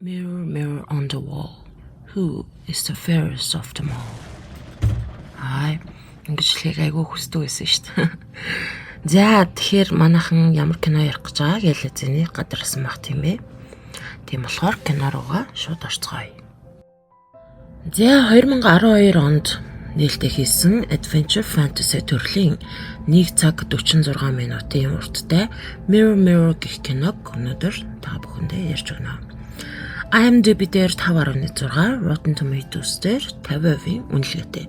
Mirror, mirror on the wall, who is the fairest of them all? Ингэж хэлхийг айгүй хүсдэг байсан шүү дээ. За тэгэхээр манайхан ямар кино ярих гэж байгааг ялэзэний гадарсан баг тийм ээ. Тийм болохоор кино руугаа шууд орцгоё. За 2012 онд нээлттэй хийсэн Adventure Fantasy төрлийн 1 цаг 46 минутын урттай Mirror Mirror гэх киног өнөөдөр та бүхэндээ ярьж өгнө. IMDb дээр 5.6, Rotten Tomatoes дээр 50% үнэлгээтэй.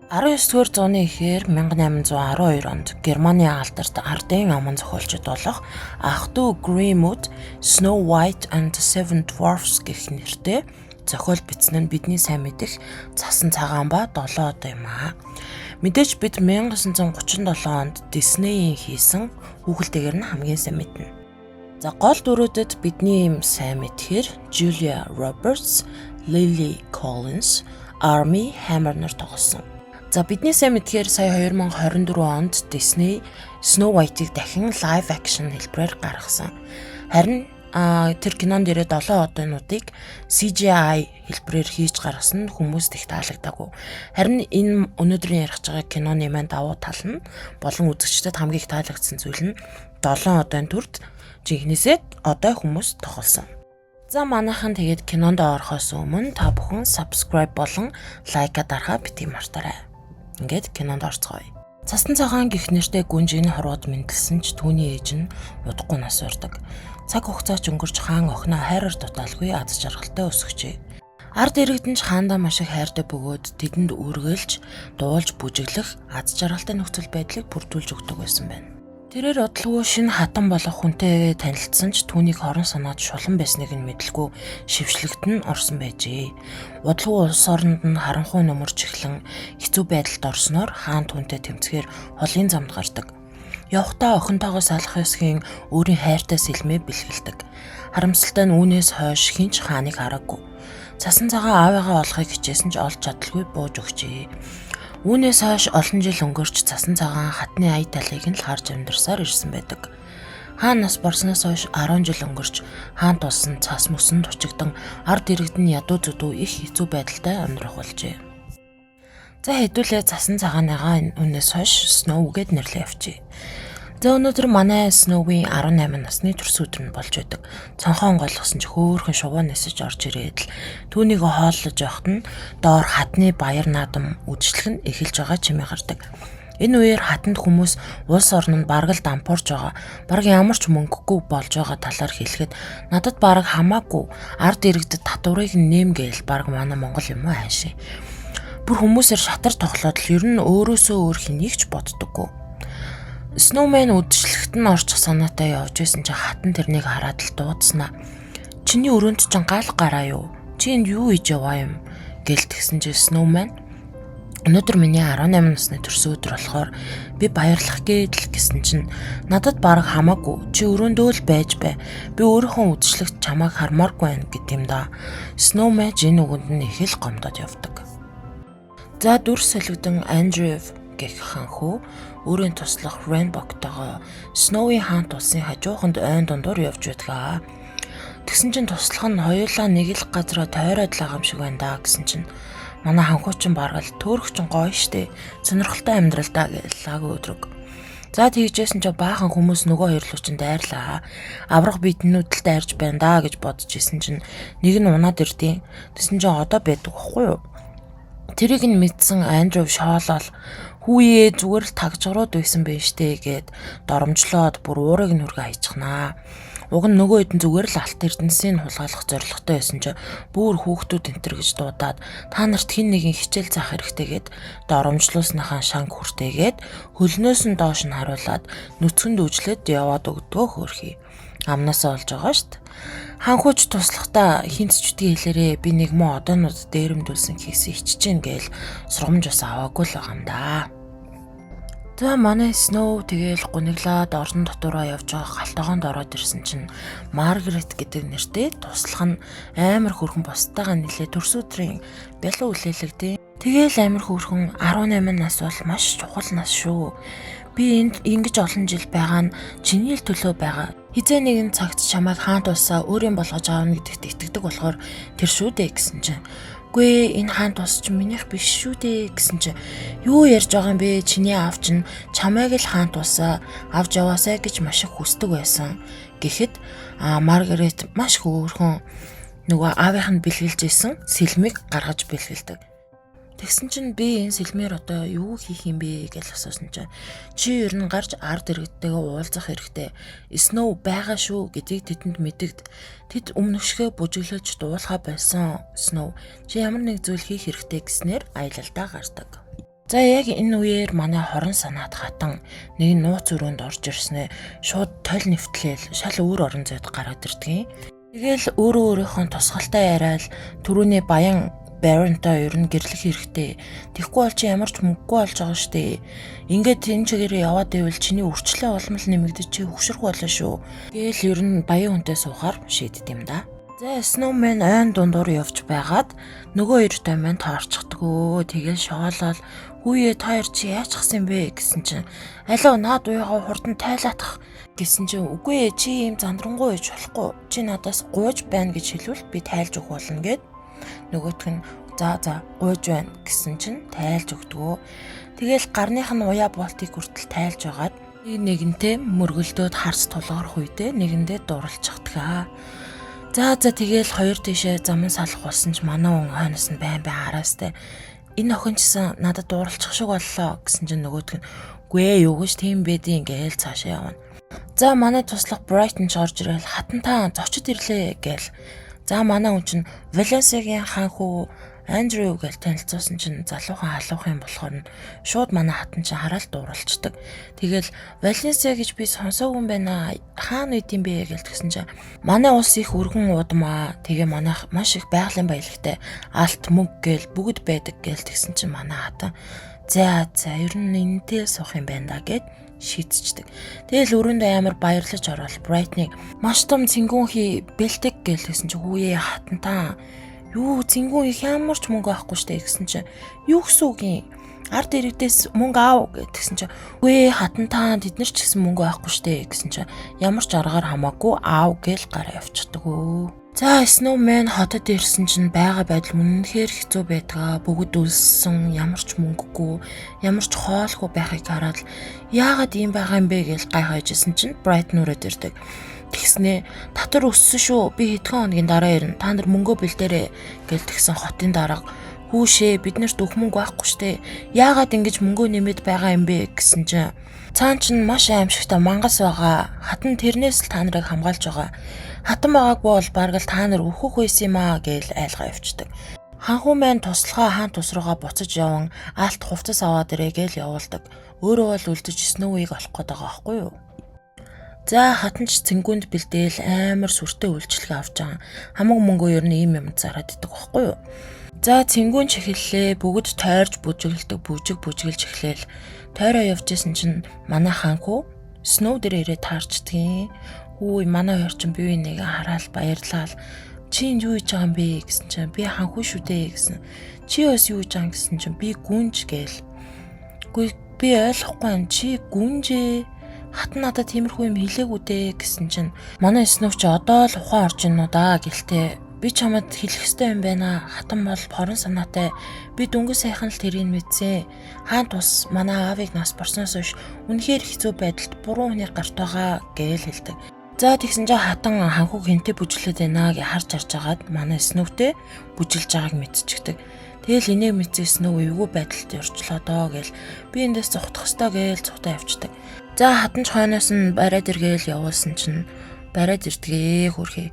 19-р зууны эхээр 1812 онд Германы алдарт ардын аман зохиолчд болох ах дүү Greenwood Snow White and the Seven Dwarfs гэх нэртэй зохиол бичсэн нь бидний сайн мэдих Цасан цагаан ба 7 одоо юм аа. Мэдээж бид 1937 онд Disney-ийн хийсэн хүүхэлдэйгээр нь хамгийн сайн мэднэ. За гол дүрүүдэд бидний сайн мэдхээр Julia Roberts, Lily Collins, Armie Hammer нар тоглосон. За бидний сайн мэдхээр сая 2024 онд Disney Snow White-ыг дахин live action хэлбэрээр гаргасан. Харин тэр кинонд ирээд 7 одоонуудыг CGI хэлбэрээр хийж гаргасан хүмүүст их таалагдаагүй. Харин энэ өнөөдрийн ярих байгаа киноны маань давуу тал нь болон үзэгчдэд хамгийн их таалагдсан зүйл нь 7 одооны төрд жинхнээсээ одоо хүмүүс тоглосон. За манайхан тэгээд кинонд орохоос өмнө та бүхэн subscribe болон лайка дарахаа бити мартаарай. Ингээд кинонд орцгоё. Цасан цагаан гих нэртэй гүнжийн хорвоод мэндэлсэн ч түүний ээж нь удахгүй нас урдаг. Цаг хугацаач өнгөрч хаан охиноо хайраар дутаалгүй аз жаргалтай өсгөжээ. Ард иргэдэн ч хаандаа маш их хайртай бөгөөд тэдэнд үргэлж дуулж бүжиглэх аз жаргалтай нөхцөл байдлыг бүрдүүлж өгдөг байсан байна. Тэрээр удалгүй шинэ хатан болох хүнтэй танилцсан ч түүнийг хорон санаад шулан байсныг нь мэдлгүй шившлэгтэн орсон байжээ. Удалгүй улс оронд нь харанхуй нөмөрч эхлэн хэцүү байдалд орсноор хаан түүнтэй тэмцэхээр холын замд гардаг. Явхдаа охинтойгоо салах ёсгийн өөрийн хайртай сэлмээ бэлгэлдэг. Харамсалтай нь үүнээс хойш хинч хааныг хараагүй. Цасан цагаан аавыгаа олохыг хичээсэн ч олж чадалгүй бууж өгчээ. Үүнээс хойш олон жил өнгөрч цасан цагаан хатны ая талыг нь л харж амьдарсаар ирсэн байдаг. Хаан нас барсноос хойш 10 жил өнгөрч хаан тулсан цас мөсөн тучигдан ард иргэд нь ядуу зүдүү их хэцүү байдалтай амьдрах болжээ. За хэдүүлээ цасан цагааныгаа үнээс хойш Snow гэд нэрлээ явжээ. За өнөөдөр манай Snow-ийн 18 насны төрс өдөр нь болж байдаг. Цонхон голгосон ч хөөхөн шувуу нисэж орж ирээд л түүнийг хооллож явахад нь доор хатны баяр наадам үдшилэх нь эхэлж байгаа чимээ гардаг. Энэ үеэр хатанд хүмүүс улс орн нь бараг л дампуурж байгаа. Бараг ямар ч мөнгөгүй болж байгаа талаар хэлэхэд надад бараг хамаагүй ард иргэдэд татварыг нэм гээл бараг манай Монгол юм уу хаашаа. Бүр хүмүүсээр шатар тоглоод л ер нь өөрөөсөө өөр хэнийг ч боддоггүй. Snowman үдшилтэд нь орчих санаатай явж байсан чи хатан тэрнийг хараад л дуудснаа. Чиний өрөөнд ч гал гараа юу? Чи энд юу хийж яваа юм? Гэлтгсэн чи Snowman өнөөдөр миний 18 насны төрсөн өдөр болохоор би баярлах гээд л гэсэн чинь надад бараг хамаагүй. Чи өрөөндөө л байж бай. Би өөрийнхөө үдшилтэд чамайг хармааргүй байна гэт юм да. Snowman энэ үгэнд нь их л гомдоод явдаг. За дүр солигдсон Andrew гэх ханхүү өөрийн туслах Rainbow-тойгоо Snowy хаан тулсын хажууханд ойн дундуур явж байдгаа. Тэгсэн чинь туслах нь хоёулаа нэг л газараа тойроод л байгаа юм шиг байна да гэсэн чинь манай ханхуучин баргал төөрөгчин гоё штэ. Сонирхолтой амьдрал да гэлээ өдрөг. За тэгжсэн чинь баахан хүмүүс нөгөө хоёр луучин дайрлаа. Аврах биднүүд л дайрж байна да гэж бодож исэн чинь нэг нь унаад ирдیں۔ Тэсэн чинь одоо байдаг байхгүй юу? Тэрийг нь мэдсэн Andrew шоолол хүүе зүгээр л тагжрууд байсан байх штэ гэд доромжлоод бүр уурыг нь хүргээ хайчихнаа. Уг нь нөгөө хэдэн зүгээр л алт эрдэнсийг хулгайлах зорилготой байсан чи бүр хүүхдүүд энтер гэж дуудаад та нарт хин нэгэн хичээл заах хэрэгтэй гэд доромжлуулсныхаа шанг хүртээгээд хөлнөөс нь доош нь харуулад нүцгэнд үжлээд яваад өгдгөө хөөрхий. Амнасаа олж байгаа штт. Ханхууч туслахтаа хинт ч үтгий хэлээрээ би нэг муу одоонууд дээрэмдүүлсэн хийсэн ичж гэн гээл сургамж ус аваагүй л байгаа юм да. За манай Snow тэгээл гуниглаад орон дотоороо явж байгаа галтогоонд ороод ирсэн чинь Margaret гэдэг нэртэй туслах нь амар хөрхөн бусдаагаа нэлээ төрс өдрийн бялуу үлээлэгдээ. Тэгээл амир хөөрхөн 18 нас бол маш чухал нас шүү. Би энд ингэж олон жил байгаа нь чиний л төлөө байгаа. Хизээ нэгэн цагт чамайг хаант усаа өөрийн болгож аавна гэдэгт итгэдэг болохоор тэр шүү дээ гэсэн чинь. Гүй энэ хаант ус чинь минийх биш шүү дээ гэсэн чинь. Юу ярьж байгаа юм бэ? Чиний аав чинь чамайг л хаант усаа авч яваасай гэж маш их хүсдэг байсан. Гэхэд Маргарет маш хөөрхөн нөгөө аавынх нь бэлгэлж исэн сэлмийг гаргаж бэлгэлдэг. Тэгсэн чинь би энэ сэлмээр одоо юу хийх юм бэ гэж асуусан чинь чи ер нь гарч ард иргэдтэйгээ уулзах хэрэгтэй. Snow байгаа шүү гэдгийг тэдэнд мэдэгд. Тэд өмнөшгөө бүжиглүүлж дуулахаа байсан. Snow чи ямар нэг зүйл хийх хэрэгтэй гэснээр аялалдаа гардаг. За яг энэ үеэр манай хорон санаад хатан нэг нууц өрөөнд орж ирснээр шууд тойл нэвтлээл шал өөр орон зайд гараад ирдгийн. Тэгэл өөрийнхөө тусгалтай яриад түрүүний баян Баронтой ер нь гэрлэх хэрэгтэй. Тэгэхгүй бол чи ямар ч мөнгөгүй болж байгаа штэ. Ингээд энэ чигээрээ яваад байвал чиний өрчлөө улмал нэмэгдэж чи хөшрөх болно шүү. Гээл ер нь баян хүнтэй суухаар шийддэм юм да. За Snowman айн дундуур явж байгаад нөгөө хоёртой маань тоорчдгөө. Тэгэл шоолол хүүе та хоёр чи яачихсан бэ гэсэн чинь алуу наад уягаа хурдан тайлаатах гэсэн чинь үгүй чи ийм зандрангуй байж болохгүй. Чи надаас гуйж байна гэж хэлвэл би тайлж өгөх болно гэд. Нөгөөх нь за гуйж байна гэсэн чинь тайлж өгдгөө. Тэгэл гарных нь уяа болтыг хүртэл тайлж агаад нэгэнтээ мөргөлдөөд харс тулгарх үедээ нэгэндээ дурлцчихдгаа. За тэгэл хоёр тишээ заман салах болсон ч манай хүн хойноос нь байн хараастай. Энэ охин чсэн надад дурлцчих шиг боллоо гэсэн чинь нөгөөх нь гүй юу гэж тийм байдیں۔ Гээл цаашаа явна. За манай туслах Brighton орж ирэл хатантаа зочид ирлээ гээл. За манай хүн чинь Валенсиагийн хаан хүү Андрю гэж танилцуулсан чинь залуухан халуухан болохоор нь шууд манай хатан чинь хараал дууралцдаг. Тэгэл Валенсиа гэж би сонсоогүй юм байна. Хаана үт юм бэ гэж тэгсэн чинь манай улс их өргөн удмаа. Тэгээ манайх маш их байгалийн баялагтай алт мөнгө гээл бүгд байдаг гээл тэгсэн чинь манай хатан за ер нь энэтэй суух юм байна да гэд шийдчихдэг. Тэгэл өрөөндөө амар баярлаж орвол Брайтныг маш том цэнгүүн хий бэлтэг гэлсэн чинь хүүе хатантаа юу цэнгүүн их ямар ч мөнгө авахгүй штэ гэсэн чинь юу гэсэн үг юм ард иргэдээс мөнгө аав гэдгсэн чинь үгүй хатантаа тэд нар ч гэсэн мөнгө авахгүй штэ гэсэн чинь ямар ч аргаар хамаагүй аав гэл гараа явчихдаг өө. За Snowman хотод ирсэн чинь байгаа байдал үнэнхээр хэцүү байдгаа. Бүгд үлссэн, ямар ч мөнгөгүй, ямар ч хоолгүй байхыг хараад яагаад ийм байгаа юм бэ гэж гайхажсэн чинь Brighton өрөөд ирдэг. Тэгснээ татвар өссөн шүү. Би хэдхэн хоногийн дараа ирнэ. Та нар мөнгөө бэлдээрэй гэж тэгсэн хотын дарга хүүшээ бид нарт өөх мөнгө байхгүй штэ. Яагаад ингэж мөнгөө нэмээд байгаа юм бэ гэсэн чинь цаан чинь маш аимшигтай мангас байгаа. Хатан тэрнээс л та нарыг хамгаалж байгаа. Хатан байгаагүй бол бараг л та нар өөхөх байсан юм аа гэж айлгаа явчихдаг. Ханхуу маань туслахаа хаан тус руугаа буцаж яван алт хувцас аваад ирээ гэж явуулдаг. Өөрөө бол үлдэж Snow-ыг олох гээд байгаа байхгүй юу? За хатанч цэнгүүнд бэлдээл амар сүртэй үйлчлэг авч байгаа. Хамаг мөнгөө ер нь ийм юм зараад идэг байхгүй юу? За цэнгүүн ч эхэллээ. Бүгд тойрж бүжиглдэг, бүжиглж эхлээл. Тойроо явж исэн чинь манай ханхуу Snow дээр ирээ таарчдгийн. Хүү манай хоёр чинь бие биенээ хараал баярлал. Чи энэ юу хийж байгаа юм бэ гэсэн чинь би ханхуу шүү дээ гэсэн. Чи бас юу хийж байгаа гэсэн чинь би гүнж гээл. Гүй би ойлгохгүй юм чи гүнжээ. Хатан надад тиймэрхүү юм хэлээгүй дээ гэсэн чинь манай Snow ч одоо л ухаан орж ийн уу да гэлтэй. Би чамд хэлэх ёстой юм байна. Хатан бол хорон санаатай. Би дөнгөж сайхан л тэрийг мэдсэн. Хаан тус манай аавыг нас борсноос хойш үнэхээр хэцүү байдалд буруу хүнийг гарт байгаа гэж хэлдэг. За тэгсэн чинь хатан ханхуу хинтээ бүжиглээд байна гэж харж агаад манай Snowтэй бүжиглж байгааг мэдчихдэг. Тэгэл энийг мэдсэн Snow эвгүй байдалд орчлоо доо гэл би эндээс зугтах ёстой гэж зугтаа явчихдаг. За хатанч хойноос нь бариад иргээл явуулсан чинь бариад ирдгээ хөрхий.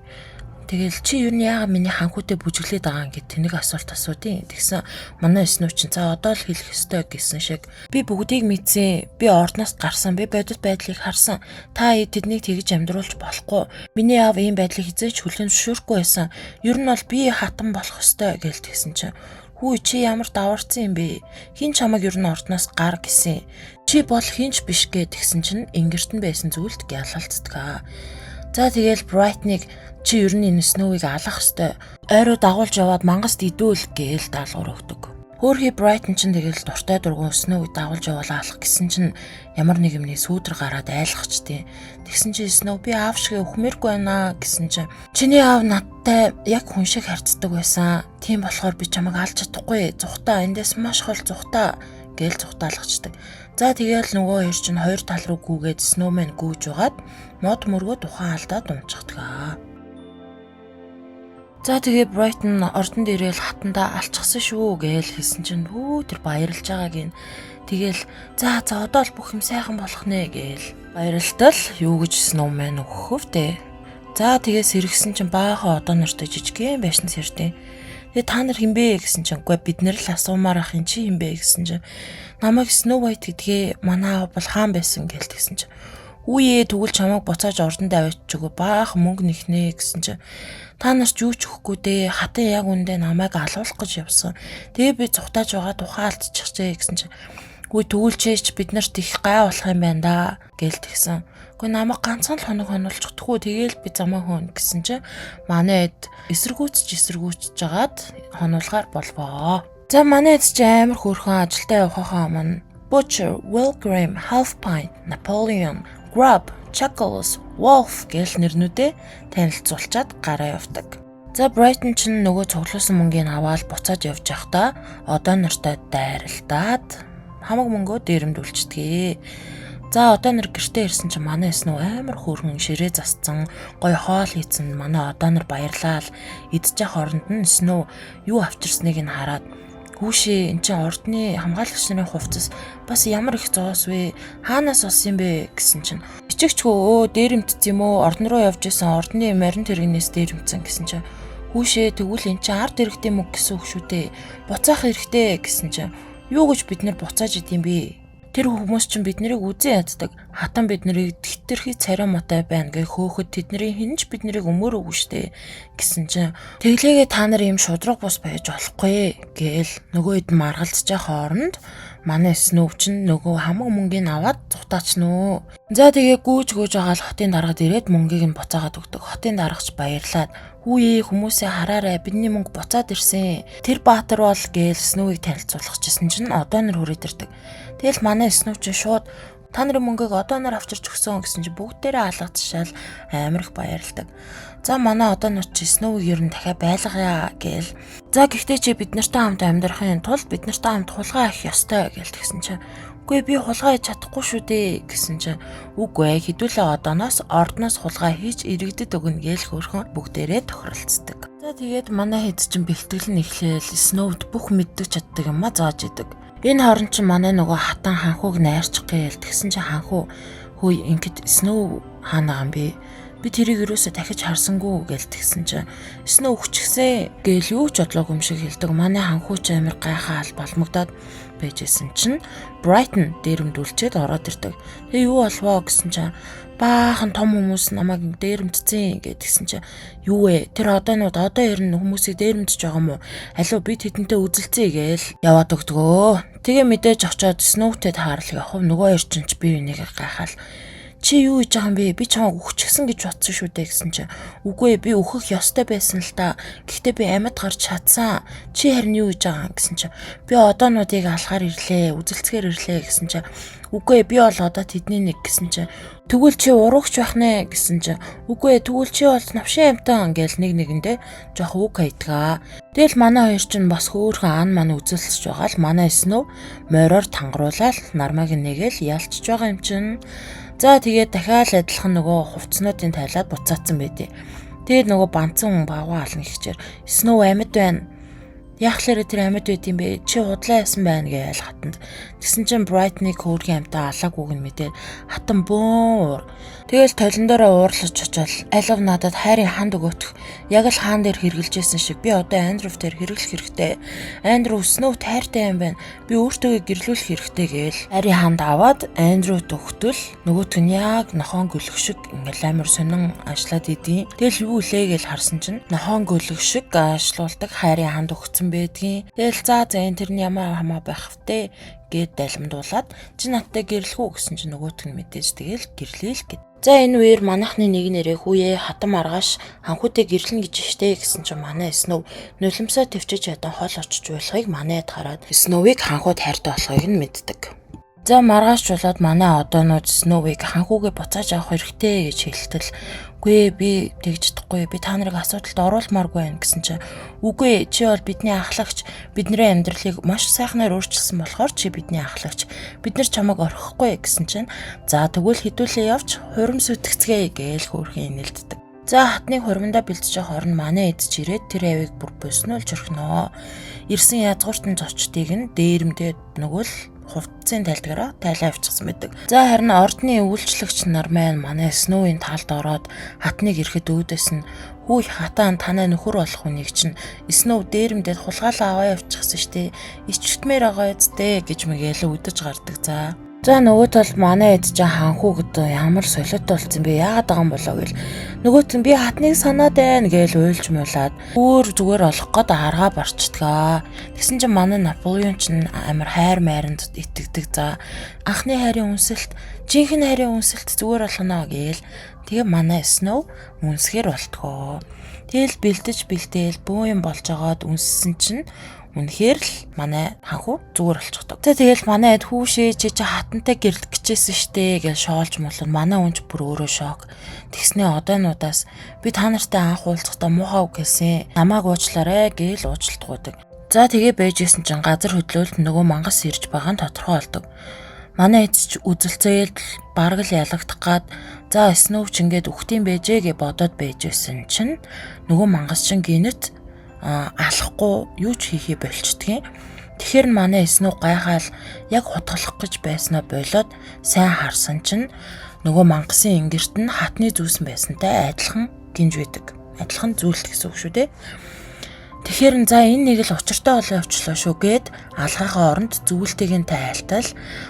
Тэгэл чи юу нь яагаад миний ханхуутай бүжиглээд байгаа юм гэд тэнэг асуулт асуудیں۔ Тэгсэн манай Snow чинь за одоо л хэлэх ёстой гэсэн шиг би бүгдийг мэдсэн. Би ордноос гарсан. Би бодит байдлыг харсан. Та тэднийг тэгж амьдруулж болохгүй. Миний аав ийм байдлыг хизээч хүлээн зөвшөөрөхгүй байсан. Ер нь бол би хатан болох ёстой гэж тэгсэн чинь хүү чи ямар даварцсан юм бэ? Хин чамайг ер нь ордноос гар гэсэн. Чи бол хинч биш гэж тэгсэн чинь ингэртэн байсан зүйлд гялалцдаг. За тэгэл Brighton-ыг чи ер нь энэ Snow-ыг алах ёстой. Ойроо дагуулж яваад мангас идүүл гээл даалгавар өгдөг. Хөөрхий Brighton ч тэгэл дуртай дургуун Snow-г дагуулж явуулаа алах гэсэн чинь ямар нэг юмний сүүдэр гараад айлгахчтэй. Тэгсэн чинь Snow би аав шиг өхмөргүй байна гэсэн чинь чиний аав надтай яг хүн шиг харцдаг байсан. Тийм болохоор би чамайг алж чадахгүй. Зүхтаа эндээс маш хол зүхтаа гээл зүхтаалгачдаг. За тэгэл нөгөө хоёр чинь хоёр тал руу гүгээд Snowman гүйж угаад мод мөргөө тухайн алдаад унцчихдаг. За тэгээ Brighton ордонд ирээл хатандаа алчсан шүү гээл хэлсэн чинь тэр баярлж байгааг ин. Тэгэл за одоо л бүх юм сайхан болох нэ гээл баярлтал юу гэж Snowman өгөхөвтэй. За тэгээ сэргсэн чинь баахан одоо нартай жижигхэн байшин сэрдээ. Тэгээ та нар хинбэ гэсэн чинь үгүй бид нэр л асуумаар ах ин чи хинбэ гэсэн чинь намайг Snow White гэдгээ манай аав бол хаан байсан гээл тэгсэн чинь үе тэгвэл чамайг буцааж ордонд авчиагүй баахан мөнгө нэхнэ гэсэн чинь та нар ч юу ч өгөхгүй дээ хатан яг үндэ намайг алуулах гэж явсан. Тэгээ би зүхтааж байгаа тухай алдчихжээ гэсэн чинь үгүй тэгүүлчээч бид нарт их гай болох юм байна да гээл тэгсэн. Үгүй намайг ганцхан л хоног хонуулж чадахгүй тэгээл би замаа хөөн гэсэн чинь манай эд эсэргүүцж жагаад хонуулгаар болвоо. За манай эд ч амар хөөрхөн ажилдаа явахаа мань Butcher, Wilgrim, Half Pint, Napoleon, Grub, Chuckles, Wolf гэл нэрнүүдээ танилцуулчаад гараа явдаг. За Brighton ч нөгөө цуглуулсан мөнгийг аваад буцаад явж байхдаа одоо нартай дайралтаад хамаг мөнгөө дээрэмдүүлчихдэг. За одоо нар гэртээ ирсэн чинь манай Snow амар хөөрхөн ширээ засцсан, гоё хоол хийцэн манай одоо нар баярлал идчих хооронд нь Snow юу авчирсныг нь хараад Хүүшээ эн чинь ордны хамгаалагч нарын хувцас бас ямар их зоос вэ? Хаанаас олсон бэ гэсэн чинь ичигчхөө дээрэмтсэн юм уу? Ордон руу явж исэн ордны марин тэрэгнээс дээрэмтсэн гэсэн чинь хүүшээ тэгвэл эн чинь ард хэрэгтэй мөг гэсэн үг шүү дээ. Буцаах хэрэгтэй гэсэн чинь юу гэж бид нар буцааж идэм бэ? Тэр хүмүүс чинь бид нарыг үзэн яддаг. Хатан бид нарыг тэтэрхий царай мотой байна гэ хөөхөд тэдний хинж бид нарыг өмөрөөгүй штэ гэсэн чинь тэглээгээ та нар юм шудраг бус байж болохгүй гээл нөгөө хэд маргалцж байгаа хооронд манай Snow чинь нөгөө хамаг мөнгийг аваад зутаач нөө. За тэгээ гүүж байгаа л хотын даргад ирээд мөнгийг нь буцаагаад өгдөг. Хотын даргач баярлаад хүүе хүмүүсээ хараарай бидний мөнгө буцаад ирсэн. Тэр баатар бол гээл Snow-ыг танилцуулах гэсэн чинь одоо нар хүрээд ирдэг. Тэгэл манай Snow чинь шууд та нарын мөнгийг одоо нар авчирч өгсөн гэсэн чинь бүгдээрээ алгацшаал амар их баярлдаг. За манай одоо нар чи Snow-ыг ер нь дахиад байлгая гээл. За гэхдээ чи бид нартай хамт амьдрахын тулд бид нартай хамт хулгай авах ёстой гээл тэгсэн чинь үгүй би хулгай хийж чадахгүй шүү дээ гэсэн чинь үгүй хэдүүлээ одооноос ордноос хулгай хийж иргэдэд өгнө гээл хөрхөн бүгдээрээ тохиролцдог. За тэгээд манай хэд чинь бэлтгэл нь эхлээл Snow-д бүх мэддэг чаддаг юм а зааж идэг. Энэ хооронд чинь манай нөгөө хатан ханхууг найрчих гээл тэгсэн чинь ханхуу хөөе ингээд Snow хаана юм бэ? Би тэрийг юусоо дахиж харсангүй гээл тэгсэн чинь Snow өгчихсэн гээл юу ч бодлоогүй юм шиг хэлдэг. Манай ханхуу ч амир гайхаа ал балмагдаад байжсэн чинь Brighton дээрэмдүүлчихэд ороод ирдэг. Тэгээ юу болвоо гэсэн чинь баахан том хүмүүс намайг дээрэмдсэн гэдгсэн чинь юу вэ? Тэр одоонууд одоо ирнэ хүмүүсийг дээрэмдэж байгаа юм уу? Алуу би тэдэнтэй үзэлцээ гээл яваад өгдөгөө. Тэгээ мэдээж очиод Snow-тэй таарлах явах. Нөгөө хоёр чинь би энийг гайхаал чи юу хийж байгаа юм бэ? Би чамайг өгчихсэн гэж бодсон шүү дээ гэсэн чинь үгүй би өөхөх ёстой байсан л та. Гэхдээ би амьд гарч чадсан. Чи харин юу хийж байгаа гэсэн чинь би одоонуудыг алхаар ирлээ, үзэлцгээр ирлээ гэсэн чинь үгүй би бол одоо тэдний нэг гэсэн чинь тэгвэл чи урагч байх нэ гэсэн чинь үгүй тэгвэл чи бол навшин амтан гээл нэг нэгэндээ жоох үг хайдгаа. Тэгэл манай хоёр чинь бас хөөхөн ан маань үзэлцэж байгаа л манай Snow мороор тангаруулаад нармаг нэгээл ялчж байгаа юм чинь. За тэгээд дахиад адилхан нөгөө хувцснуудын тайлаад буцаацсан байдээ. Тэгээд нөгөө банцсан хүн багваа ална ихчээр Snow амьд байна. Яахлаарэ тэр амьд байд юм бэ? Чи худлаа ясан байна гэж хатанд. Тэгсэн чинь Brighton-ыг хөөргийн амтаа алаагүйг нь мэдээд хатан бөөн уур. Тэгэл толондороо уурлаж очоод алив надад хайрын ханд өгөөх. Яг л хаан дээр хэрглэжсэн шиг би одоо Andrew дээр хэрэглэх хэрэгтэй. Andrew Snow тайртай юм байна. Би өөртөө гэрлүүлэх хэрэгтэй гээл. Хайрын ханд аваад Andrew төгтөл нөгөөтг нь яг нохон гөлөх шиг ингээл амар сонин ашлаад идэв. Тэгэл юу лээ гэж харсан чинь нохон гөлөх шиг ашлуулдаг хайрын ханд өгсөн хэлсэн байдгийн. Тэгэл за энэ тэр нь ямар хамаа байх втэ гэд далимдуулаад чи надтай гэрлэхүү гэсэн чи нөгөөт нь мэдээж тэгэл гэрлээл гэд. За энэ үеэр манайхны нэг нэрээ хүүе хатам маргааш ханхүүтэй гэрлэн гэж штэ гэсэн чи манай Snow нулимсаа твчиж ядан хол очиж болохыг манайд хараад Snow-ыг ханхууд хайртай болохыг нь мэддэг. За маргааш болоод манай одоонууд Snow-ыг ханхүүгээ буцааж авах хэрэгтэй гэж хэлтэл үгүй би тэгж чадахгүй би та нарыг асуудалд оруулмааргүй байна гэсэн чи үгүй чи бол бидний ахлагч бидний амьдралыг маш сайхнаар өөрчилсөн болохоор чи бидний ахлагч бид нар чамайг орхихгүй гэсэн чинь за тэгвэл хэдүүлээ явж хурим сүтгэцгээ гээл хөөрхөн инээлддэг. За хатныг хуримдаа бэлтэж явах орн манай эдж ирээд тэр авийг бүр боснуулж орхиноо. Ирсэн язгууртан зочдыг нь дээрмдээд нөгөө л хувцсын тайлдгараа тайлаа авчихсан байдаг. За харин ордны үйлчлэгч нар манай Snow-ийн талд ороод хатныг ирэхэд өөдөөс нь хүй хатаан танай нөхөр болох хүнийг чинь Snow дээрмдээд хулгайлаа аваа явчихсан штэ. Ичвтмээр байгаа эцтэй гэж мэгээлээ үдэж гардаг. За нөгөө талд манай эд чинь ханхуу гэдэг ямар солиот болсон бэ? Яагаад байгаа юм болоо гэл. Нөгөөт нь би хатныг санаад байна гээл уйлж муулаад өөр зүгээр олох гээд аргаа барчдгаа. Тэгсэн чинь манай Наполеон чинь амар хайр майранд итгэдэг. За анхны хайрын үнсэлт, жинхэнэ хайрын үнсэлт зүгээр болгоно гээл. Тэгээ манай Snow үнсгэр болтгоо. Тэгэл бэлдээл бөө юм болж агаад үнссэн чинь үнэхээр л манай ханхуу зүгээр болчихдог. Тэгэл манай эд хүүшээ чи хатантай гэрлэх гэжсэн штэ гэж шоолж молон манай үнч бүр өөрөө шок. Тэгснээ одоонуудаас би та нартай анх уулзахдаа муухай үг хэлсэн. Намааг уучлаарай гээл уучлалтгуудаг. За тэгээ байжсэн чинь газар хөдлөлт нөгөө мангас ирж байгаа нь тодорхой болдог. Манай эд ч үзэлцээл бараг л ялагдах гад за Snow ч ингээд үхтийн байжээ гэж бодоод байжсэн чинь нөгөө мангас чинь гинэт алахгүй юу ч хийхээ болчдгийн. Тэгэхээр манай Snow гайхаал яг хутгалах гэж байснаа болоод сайн харсан чинь нөгөө мангасын ингэрт нь хатны зүүсэн байсантай адилхан гинж байдаг. Адилхан зүйлт гэсэн үг шүү дээ. Тэгэхээр за энэ нэг л учиртай болоо явчлаа шүү гэд алгаагаа оронд зөвлөлтийг нь тайлтал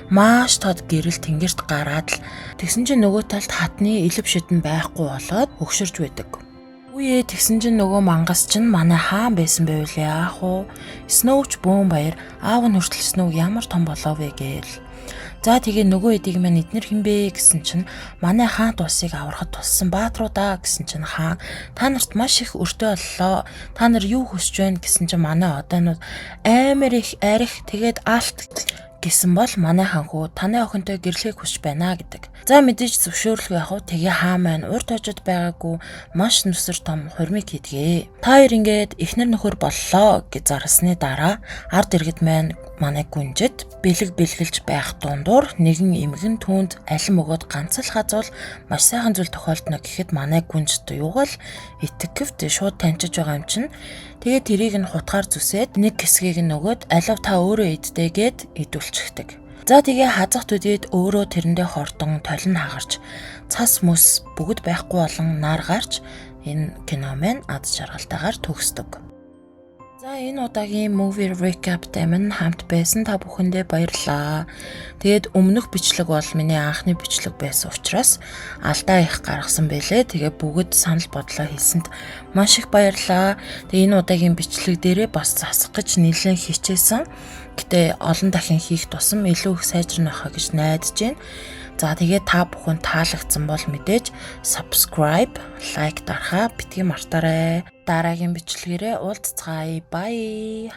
маш тод гэрэл тэнгэрт гараад л тэгсэн чинь нөгөө талд хатны элэв шидэн байхгүй болоод өгшөрж байдаг. Үе тэгсэн чинь нөгөө мангас чинь манай хаан байсан байвал яах вэ? Snow ч бөөн баяр аав нь хүртэл Snow ямар том болоо вэ гээл. За тэгээ нөгөө эдийг маань эднэр хинбэ гэсэн чинь манай хаан тусыг аврахад туссан баатруудаа гэсэн чинь хаан та нарт маш их өртөө боллоо. Та нар юу хүсэж байна гэсэн чинь манай одоонууд амар их арих тэгээд алт гэсэн бол манай ханхуу таны охинтой гэрлэхийг хүсэж байна гэдэг. За мэдээж зөвшөөрлөг явах тэгээ хаан маань урд хожид байгаагүй маш нүсэр том хурмыг хийдгээ. Та хоёр ингээд эхнэр нөхөр боллоо гэж зарлсны дараа ард иргэд маань манай гүнжид бэлгэлж байх дундуур нэгэн эмгэн түүнд алим өгөөд ганц л хазуул маш сайхан зүйл тохиолдно гэхэд манай гүнжид юугаал итгэвд шууд таньчиж байгаа юм чинь тэгээ тэрийг нь хутгаар зүсээд нэг хэсгийг нь өгөөд алив та өөрөө иддээгээд идүүлчихдэг. За тэгээ хазах төдийд өөрөө тэрэндээ хортон толин хагарч цас мөс бүгд байхгүй болон нар гарч энэ кино маань ад жаргалтайгаар төгсдөг. За энэ удаагийн movie recap-тэй минь хамт байсан та бүхэндээ баярлалаа. Тэгээд өмнөх бичлэг бол миний анхны бичлэг байсан учраас алдаа их гаргасан байлээ. Тэгээ бүгд санал бодлоо хэлсэнд маш их баярлалаа. Тэгээ энэ удаагийн бичлэг дээрээ бас засах гэж нэлээд хичээсэн. Гэтэ олон дахин хийх тусам илүү их сайжрна хаа гэж найдаж байна. За тэгээ та бүхэн таалагдсан бол мэдээж subscribe, like дарахаа битгий мартаарай. Дараагийн бичлэгээрээ уулзцгаая. Bye.